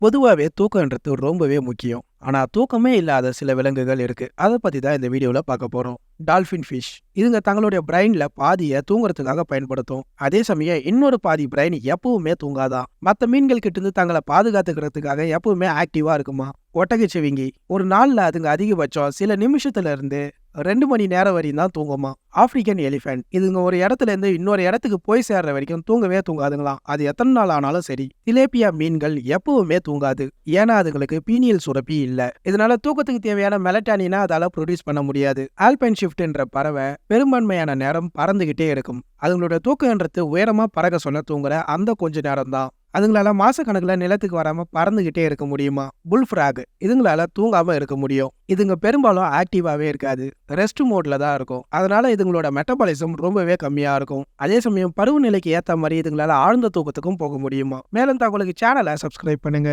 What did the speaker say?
பொதுவாவே தூக்கம்ன்றது ரொம்பவே முக்கியம். ஆனா தூக்கமே இல்லாத சில விலங்குகள் இருக்கு. அத பத்தி தான் இந்த வீடியோல பார்க்க போறோம். Dolphin fish. இதுங்க தங்களுடைய பிரைன்ல பாதிய தூங்குறதுக்காக பயன்படுத்தும். அதே சமயம் இன்னொரு பாதி பிரைன் எப்பவுமே தூங்காதாம். மத்த மீன்கள் கிட்ட இருந்து தங்களை பாதுகாத்துக்கிறதுக்காக எப்பவுமே ஆக்டிவா இருக்குமா. ஒட்டகச்சிவிங்கி ஒரு நாள்ல அதுங்க அதிகபட்சம் சில நிமிஷத்துல இருந்து 2 மணி நேரம் வரையும் தான் தூங்குமா. ஆப்பிரிக்கன் எலிஃபென்ட் இதுங்க ஒரு இடத்துல இருந்து இன்னொரு இடத்துக்கு போய் சேர்ற வரைக்கும் தூங்கவே தூங்காதுங்களாம். அது எத்தனை நாள் ஆனாலும் சரி. திலேப்பியா மீன்கள் எப்பவுமே தூங்காது. ஏன்னா அதுங்களுக்கு பீனியல் சுரப்பி இல்ல. இதனால தூக்கத்துக்கு தேவையான மெலட்டானினை அதால ப்ரொடியூஸ் பண்ண முடியாது. ஆல்பைன் ஷிஃப்ட்ன்ற பறவை பெரும்பான்மையான நேரம் பறந்துகிட்டே இருக்கும். அதுங்களோட தூக்கம்ன்றது உயரமா பறக்க சொன்ன தூங்குற அந்த கொஞ்ச நேரம் தான். அதுங்களால மாசக்கணக்கில் நிலத்துக்கு வராம பறந்துகிட்டே இருக்க முடியுமா. புல்ஃப்ராக் இதுங்களால தூங்காம இருக்க முடியும். இதுங்க பெரும்பாலும் ஆக்டிவாவே இருக்காது. ரெஸ்ட் மோட்ல தான் இருக்கும். அதனால இதுங்களோட மெட்டபாலிசம் ரொம்பவே கம்மியா இருக்கும். அதே சமயம் பருவநிலைக்கு ஏத்த மாதிரி இதுங்களால ஆழ்ந்த தூக்கத்துக்கும் போக முடியுமா. மேலும் தகவலுக்கு சேனலை சப்ஸ்கிரைப் பண்ணுங்க.